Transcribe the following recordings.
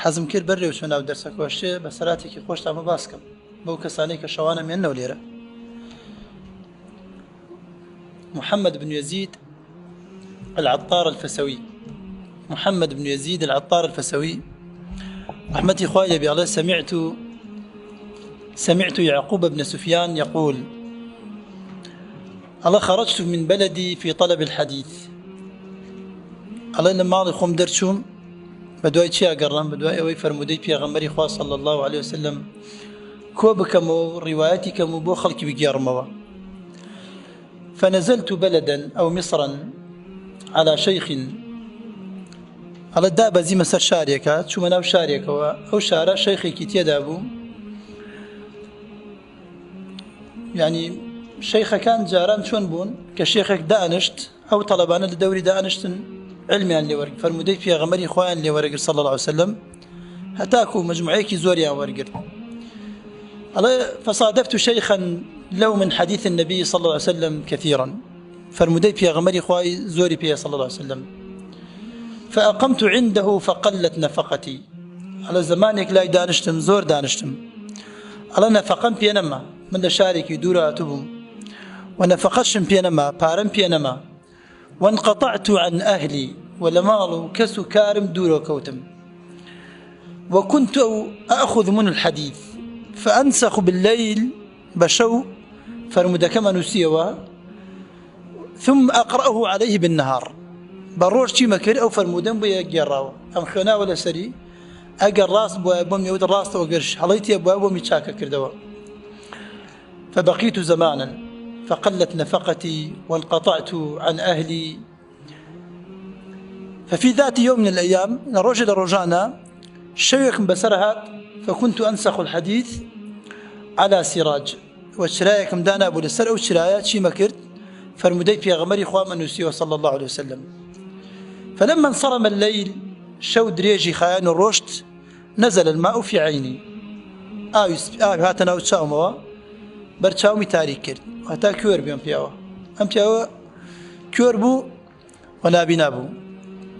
حەزم کرد بەرێ و چۆن ناو دەرسەکۆشتێ بە سەراتێکی خۆش تامە باسکەم بەو کەسانەی کە شەوانە مێننەوە لێرە. محمد بن يزيد العطار الفسوي، محمد بن يزيد العطار الفسوي رحمتي خوالي بالله، سمعت يعقوب بن سفيان يقول: الله خرجت من بلدي في طلب الحديث. الله لما ماضي خوم درشوم بدواي تشي أقرم بدواي أوي فرمودي بيغمبري خواه صلى الله عليه وسلم كوبكم رواياتكم بو خلق بقيارموا. فنزلت بلدا أو مصرا على شيخ، على الدابة زي مسار شاريكات شو مناو شاريكا أو شارع شيخي كي دابو، يعني شيخ كان جاران شون بون كشيخك دانشت أو طلبان الدوري دانشتن علمي اللي ورق فرمودي في غمري خوان اللي ورق صلى الله عليه وسلم هتاكو مجموعيكي زوريا ورق. فصادفت شيخا لو من حديث النبي صلى الله عليه وسلم كثيرا، فرمودي في غمري خواي زوري فيها صلى الله عليه وسلم، فأقمت عنده فقلت نفقتي. على زمانك لا دانشتم زور دانشتم، على نفقم بينما من شاركي دوراتهم ونفقشم بينما بارم بينما، وانقطعت عن أهلي ولمالو كسو كارم دورو كوتم، وكنت أخذ من الحديث فأنسخ بالليل بشو فرمد كما نسيوا ثم أقرأه عليه بالنهار. بروش شي مكر أو فرمودن بيا جراو أم خنا ولا سري أجر راس بوم يود الراس وقرش حليتي أبواب متشاكا كردوا. فبقيت زمانا فقلت نفقتي وانقطعت عن أهلي. ففي ذات يوم من الأيام الرجل رجعنا شيخ بسرها، فكنت أنسخ الحديث على سراج، والشرايك مدانا أبو للسر أو شرايات شي مكرت فرمدي في غمري خوام أنوسيه صلى الله عليه وسلم. فلما انصرم الليل شو دريجي خيان الرشد نزل الماء في عيني. هاتنا وتشاوموا برشاومي تاريك كرت وهتا كور بيوم بياوا أم بياوا كور بو ونابي نابو.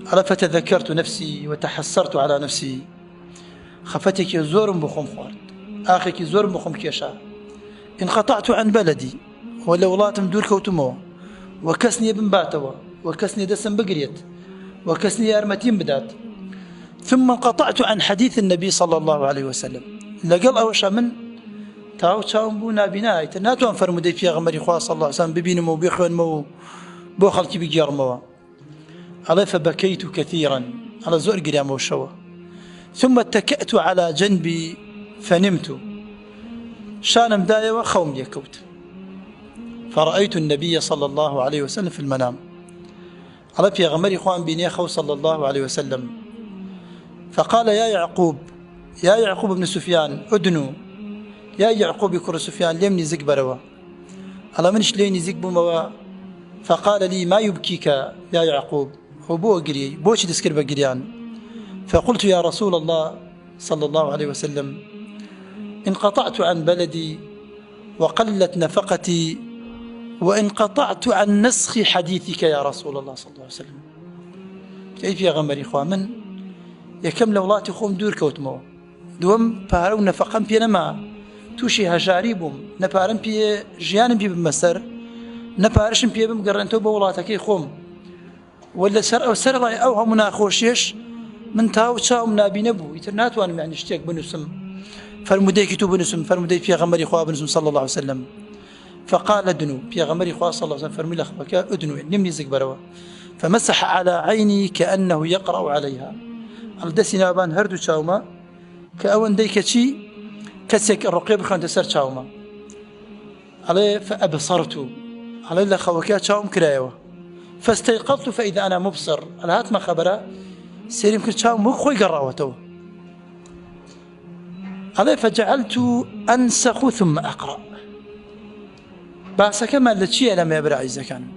على فتذكرت نفسي وتحسرت على نفسي، خفتك زور بخم خوارد آخك زور بخم كيشا، انقطعت عن بلدي ولولات مدور كوتمو، وكسني ابن باتوا وكسني دسم بقريت وكسني أرمتين بدات، ثم انقطعت عن حديث النبي صلى الله عليه وسلم. لقل أوشا من تاو تشاوم بونا بناي تناتوان فرمودي في غمري خواه صلى الله عليه وسلم ببينمو بيخوان مو بوخلتي بيجارموا. على فبكيت كثيرا على زور قريام وشوا، ثم اتكأت على جنبي فنمت شان مدايا وخوم يكوت، فرأيت النبي صلى الله عليه وسلم في المنام. على في غمري خوان بني خو صلى الله عليه وسلم، فقال: يا يعقوب بن سفيان أدنو، يا يعقوب كر سفيان لمني زق بروا، على منش ليني زق بموا. فقال لي: ما يبكيك يا يعقوب؟ وبو قري بوش دسكر بقريان. فقلت: يا رسول الله صلى الله عليه وسلم، انقطعت عن بلدي وقلت نفقتي وانقطعت عن نسخ حديثك يا رسول الله صلى الله عليه وسلم. كيف يا غمري إخوة من يكم لولاتي خوم دور كوتمو دوم بارو نفقم بينما توشي هجاريبهم نبارم بي جيانم بي بمسر نبارشم بي بمقرنتو بولاتكي خوم ولا سر أو سر الله أو همنا خوشيش من تاو تشاوم نابي نبو يترناتو أنا يعني اشتيك بنسم فرموديك تو بنسم فرمودي في غمري إخوة بنسم صلى الله عليه وسلم. فقال: ادنو في غمري إخوة صلى الله عليه وسلم فرمي لخبك ادنو نمني زق بروا. فمسح على عيني كأنه يقرأ عليها. الدسنا بان هردو تشاوما كأون ديكتشي كسك الرقيب خان تسر تشاوما عليه. فأبصرت على الله خوكات تشاوم كرايوه، فاستيقظت فإذا أنا مبصر. على هات ما خبره سير يمكن تشاوم مو خوي قراوته عليه. فجعلت أنسخ ثم أقرأ. باسا كما لتشي لما يبرع كان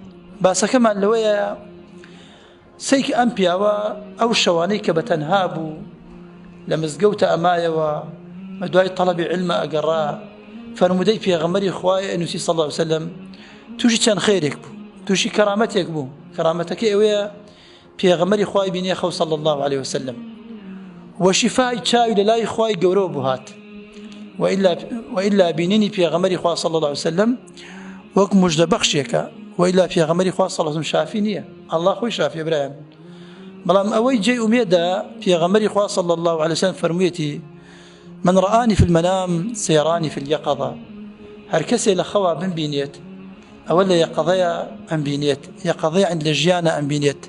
باسا كما لويا سيك أمبيا أو شوانيك بتنهابو لمزقوت أمايا ومدواي طلب علم أقرأ. فرمودي في غمري إخوائي أنه صلى الله عليه وسلم توشي كان خيرك بو توشي كرامتك بو كرامتك إويا في غمري إخوائي بني أخو صلى الله عليه وسلم. وشفاء چاوی لای خوای گەورە بهات وإلا بینینی پێغەمبەری خوا صلی الله عليه وسلم وەک مژدە بەخشێکە وإلا پێغەمبەری خوا صلی الله عليه وسلم شافی نییە الله خۆی شافیە برایان بەڵام ئەوەی جێی ئومێدە پێغەمبەری خوا صلی الله عليه وسلم فەرموویەتی من رآني في المنام سيراني في اليقظة هەر کەسێ لە خەوا بمبینێت ئەوە لە یەقەظەیە ئەمبینێت یەقەظەیە عند لە ژیانە ئەمبینێت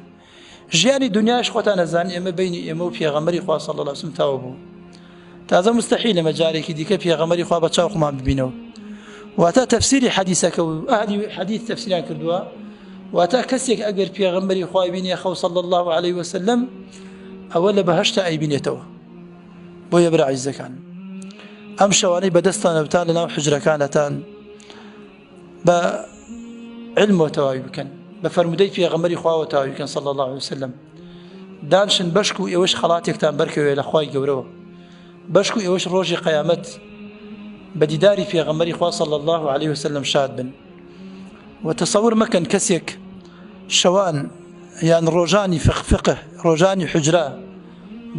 ژیانی دنیاش خۆتان نەزانین ئێمە بینی ئێمە و پێغەمبەری خوا صلی الله عليه وسلم تاوە بوو تازە مستحیلە مەجارێکی دیکە پێغەمبەری خوا بە چاوخمان ببینەوە واتە تەفسیری حەدیثەکە و ئەهلی حەدیث تەفسیریان کردووە واتە کەسێک ئەگەر پێغەمبەری خوای بینێ خەو صلی الله عليه وسلم ئەوە لە بەهەشتە ئەیبینێتەوە بۆیە برا عیزەکان ئەم شەوانەی بەدەستانەوتان لەناو حجرەکانەتان بە علم و تەواوی بکەن بە فەرمودەی پێغەمبەری خواوە تەواوی بکەن صلی الله عليه وسلم دانشن بەشک و ئێوەش خەڵاتێکتان بەرکەوێ لە خوای گەورەوە بەشک و ئێوەش ڕۆژی قیامەت بە دیداری پێغەمبەری خوا صلی الله عليه وسلم شاد بن وتصور مەکەن کەسێک شەوان یان ڕۆژانی فقه ڕۆژانی حجرە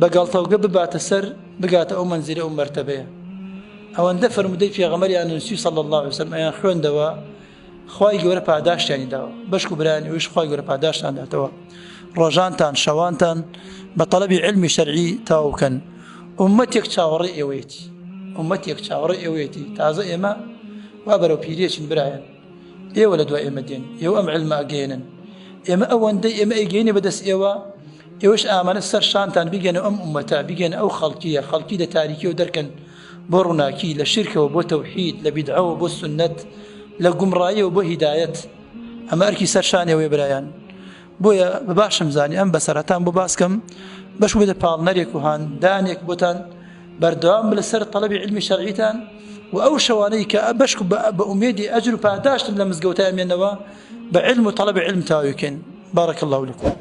بەگەڵتەوگە بباتە سەر بگاتە ئەو مەنزیلە ئەو مەرتەبەیە ئەوەندە فەرمودەی پێغەمبەریان نووسی صلی الله عليه وسلم ئەیان خوێندەوە خوای گەورە پاداشتیانی داوە بەشک و برایانی ئەویش خوای گەورە پاداشتان داتەوە ڕۆژانتان شەوانتان بە تەڵەبی علمی شەرعی تاو بکەن ئومەتێک چاوەڕێی ئێوەیەتی ئومەتێک چاوەڕێی ئێوەیەتی تازە ئێمە وا بەرەو پیرێچین برایان ئێوە لە دوای ئێمە دێن ئێوە ئەم علمە ئەگەێنن ئێمە ئەوەندەی ئێمە ئەیگەینێ بەدەست ئێوە ئێوەش ئامانە سەر شانتان بگەنە ئەم ئومەتە بگەنە ئەو خەڵکیە خەڵکی لە تاریکی و دەرکەن بۆ ڕووناکی لە شرکەوە بۆ تەوحید لە بیدعەوە بۆ سنەت لە گومڕاییەوە بۆ هیدایەت ئەمە ئەرکی سەر شانێوەیە برایان بۆیە باشم زانی ئەم بەسەرەتان بۆ باسکەم بەش بێتە پاڵنەرێک و هاندانێک بۆتان بەردەوام لەسەر تەڵەبی علمی شەرعیتان و ئەو شەوانەی کە بەشک بە ئومێدی ئەجر و پاداشتن لە مزگەوتە ئەمێنەوە بە علم و تەڵەبی علم تاویکەن بارەک الله لەکم